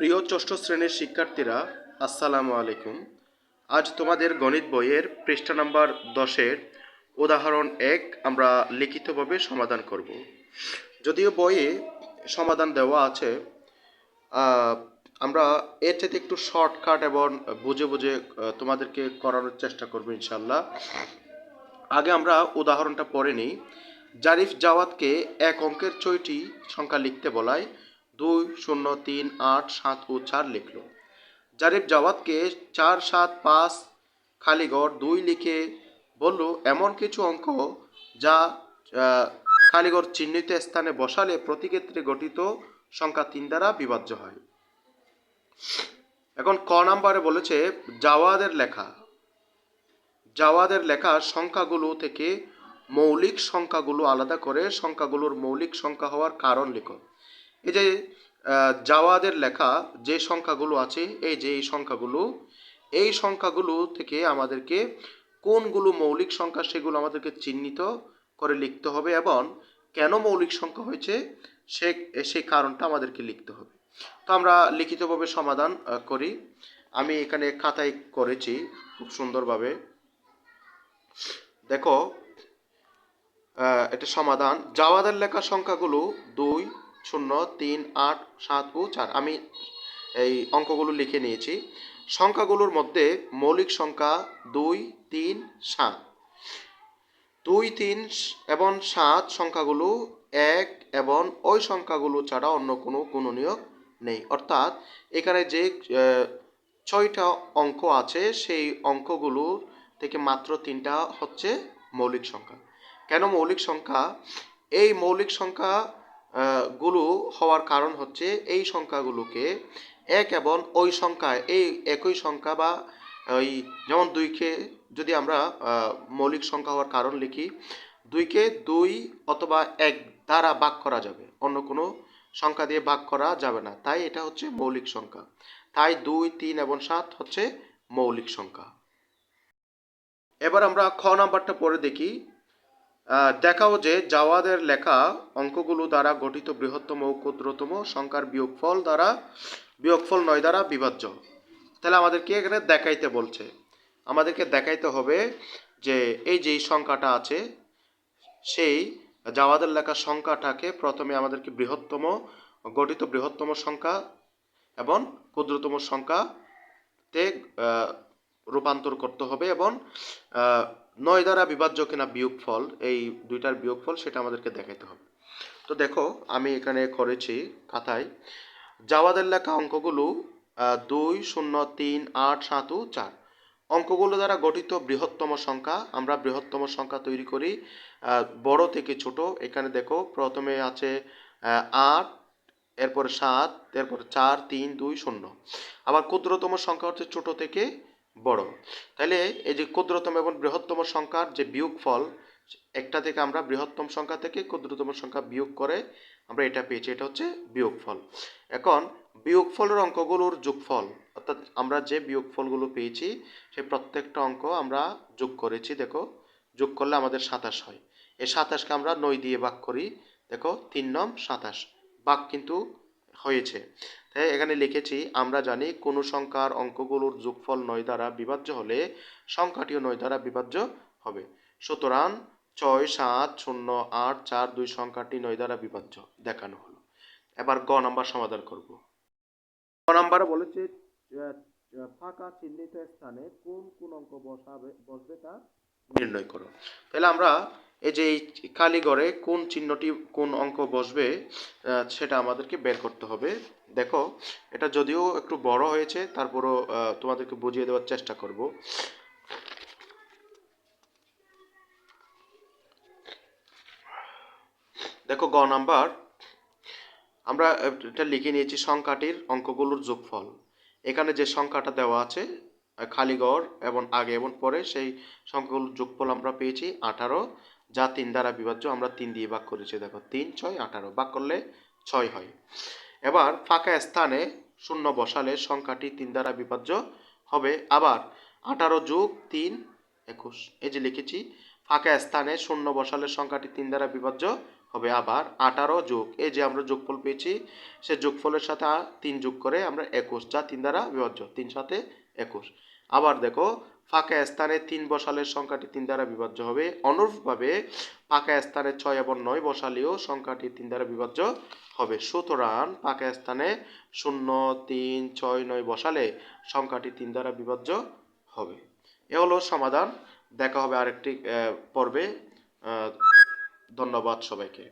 প্রিয় ষষ্ঠ শ্রেণীর শিক্ষার্থীরা, আসসালামু আলাইকুম। আজ তোমাদের গণিত বইয়ের পৃষ্ঠা নাম্বার 10-এর উদাহরণ 1 আমরা লিখিতভাবে সমাধান করব। যদিও বইয়ে সমাধান দেওয়া আছে, আমরা এর চাইতে একটু শর্টকাট এবং বুঝে বুঝে তোমাদেরকে করানোর চেষ্টা করব ইনশাল্লাহ। আগে আমরা উদাহরণটা পড়ে নিই। জারিফ জাওয়াদকে এক অঙ্কের 6টি সংখ্যা লিখতে বলায় 2, 0, 3, 8, 7 ও 4 লিখল। জারিফ জাওয়াদকে 4, 7, 5 খালিঘর 2 লিখে বলল এমন কিছু অঙ্ক যা খালিঘর চিহ্নিত স্থানে বসালে প্রতি ক্ষেত্রে গঠিত সংখ্যা 3 দ্বারা বিভাজ্য হয়। এখন ক নাম্বারে বলেছে জাওয়াদের লেখা সংখ্যাগুলো থেকে মৌলিক সংখ্যাগুলো আলাদা করে সংখ্যাগুলোর মৌলিক সংখ্যা হওয়ার কারণ লেখো। এই যে জাওয়াদের লেখা যে সংখ্যাগুলো আছে, এই সংখ্যাগুলো থেকে আমাদেরকে কোনগুলো মৌলিক সংখ্যা সেগুলো আমাদেরকে চিহ্নিত করে লিখতে হবে এবং কেন মৌলিক সংখ্যা হয়েছে সেই কারণটা আমাদেরকে লিখতে হবে। তো আমরা লিখিতভাবে সমাধান করি। আমি এখানে খাতায় করেছি খুব সুন্দরভাবে। দেখো, এটা সমাধান। জাওয়াদের লেখা সংখ্যাগুলো 2, 0, 3, 8, 7 ও 4। আমি এই অঙ্কগুলো লিখে নিয়েছি। সংখ্যাগুলোর মধ্যে মৌলিক সংখ্যা 2, 3, 7। 2, 3 এবং 7 সংখ্যাগুলো এক এবং ওই সংখ্যাগুলো ছাড়া অন্য কোনো গুণনীয়ক নেই। অর্থাৎ এখানে যে 6টা অঙ্ক আছে সেই অঙ্কগুলো থেকে মাত্র 3টা হচ্ছে মৌলিক সংখ্যা। কেন মৌলিক সংখ্যা? এই মৌলিক সংখ্যা গুলো হওয়ার কারণ হচ্ছে এই সংখ্যাগুলোকে এক এবং ওই সংখ্যা, এই একই সংখ্যা বা ওই যেমন 2কে যদি আমরা মৌলিক সংখ্যা হওয়ার কারণ লিখি, 2কে 2 অথবা 1 দ্বারা ভাগ করা যাবে, অন্য কোনো সংখ্যা দিয়ে ভাগ করা যাবে না, তাই এটা হচ্ছে মৌলিক সংখ্যা। তাই 2, 3 এবং 7 হচ্ছে মৌলিক সংখ্যা। এবার আমরা খ নাম্বারটা পড়ে দেখি। দেখাও যে জাওয়াদের লেখা অঙ্কগুলো দ্বারা গঠিত বৃহত্তম ও ক্ষুদ্রতম সংখ্যার বিয়োগফল 9 দ্বারা বিভাজ্য। তাহলে আমাদেরকে এখানে দেখাইতে বলছে, আমাদেরকে দেখাইতে হবে যে এই যে সংখ্যাটা আছে সেই জাওয়াদের লেখা সংখ্যাটাকে প্রথমে আমাদেরকে গঠিত বৃহত্তম সংখ্যা এবং ক্ষুদ্রতম সংখ্যাতে রূপান্তর করতে হবে এবং 9 দ্বারা বিভাজ্য কিনা বিয়োগফল, এই দুইটার বিয়োগফল সেটা আমাদেরকে দেখাইতে হবে। তো দেখো, আমি এখানে করেছি খাতায়। জাওয়াদের লেখা অঙ্কগুলো 2, 0, 3, 8, 7 ও 4 অঙ্কগুলো দ্বারা গঠিত বৃহত্তম সংখ্যা। আমরা বৃহত্তম সংখ্যা তৈরি করি বড় থেকে ছোট। এখানে দেখো, প্রথমে আছে 8, এরপর 7, এরপর 4, 3, 2, 0। আবার ক্ষুদ্রতম সংখ্যা হচ্ছে ছোট থেকে বড়। তাহলে এই যে ক্ষুদ্রতম এবং বৃহত্তম সংখ্যার যে বিয়োগফল, একটা থেকে আমরা বৃহত্তম সংখ্যা থেকে ক্ষুদ্রতম সংখ্যা বিয়োগ করে আমরা এটা পেয়েছি, এটা হচ্ছে বিয়োগফল। এখন বিয়োগফলের অঙ্কগুলোর যোগফল, অর্থাৎ আমরা যে বিয়োগফলগুলো পেয়েছি সেই প্রত্যেকটা অঙ্ক আমরা যোগ করেছি। দেখো, যোগ করলে আমাদের 27 হয়। এই 27কে আমরা 9 দিয়ে ভাগ করি। দেখো, 3 9 27 ভাগ কিন্তু হয়েছে। তাই এখানে লিখেছি, আমরা জানি কোন সংখ্যার অঙ্কগুলোর যোগফল 9 দ্বারা বিভাজ্য হলে সংখ্যাটিও 9 দ্বারা বিভাজ্য হবে। সুতরাং 6, 7, 0, 8, 4, 2 সংখ্যাটি 9 দ্বারা বিভাজ্য দেখানো হলো। এবার গ নাম্বার সমাধান করব। গ নাম্বারে বলেছে ফাঁকা চিহ্নিত স্থানে কোন কোন অঙ্ক বসবে তা নির্ণয় করো। তাহলে আমরা এই যে খালি ঘরে কোন চিহ্নটি, কোন অঙ্ক বসবে সেটা আমাদেরকে বের করতে হবে। দেখো, এটা যদিও একটু বড় হয়েছে, তারপরও তোমাদেরকে বুঝিয়ে দেওয়ার চেষ্টা করব। দেখো, গ নাম্বার আমরা এটা লিখে নিয়েছি সংখ্যাটির অঙ্কগুলোর যোগফল। এখানে যে সংখ্যাটা দেওয়া আছে খালি ঘর এবং আগে এবং পরে, সেই সংখ্যাগুলোর যোগফল আমরা পেয়েছি 18, যা 3 দ্বারা বিভাজ্য। আমরা 3 দিয়ে ভাগ করেছি। দেখো, 3, 6, 18 ভাগ করলে 6 হয়। এবার ফাঁকা স্থানে 0 বসালে সংখ্যাটি 3 দ্বারা বিভাজ্য হবে। আবার 18 যোগ 3 21, এই যে লিখেছি, ফাঁকা স্থানে 0 বসালে সংখ্যাটি 3 দ্বারা বিভাজ্য হবে আবার 18 যোগ এই যে আমরা যোগফল পেয়েছি, সে যোগফলের সাথে 3 যোগ করে আমরা 21, যা 3 দ্বারা বিভাজ্য, 3 সাথে 21। আবার দেখো ফাঁকা স্থানে 3 বসালে সংখ্যাটি 3 দ্বারা বিভাজ্য হবে। অনুরূপভাবে ফাঁকা স্থানে 6 এবং 9 বসালেও সংখ্যাটি 3 দ্বারা বিভাজ্য হবে। সুতরাং ফাঁকা স্থানে 0, 3, 6, 9 বসালে সংখ্যাটি 3 দ্বারা বিভাজ্য হবে। এ হলো সমাধান। দেখা হবে আরেকটি পর্বে। ধন্যবাদ সবাইকে।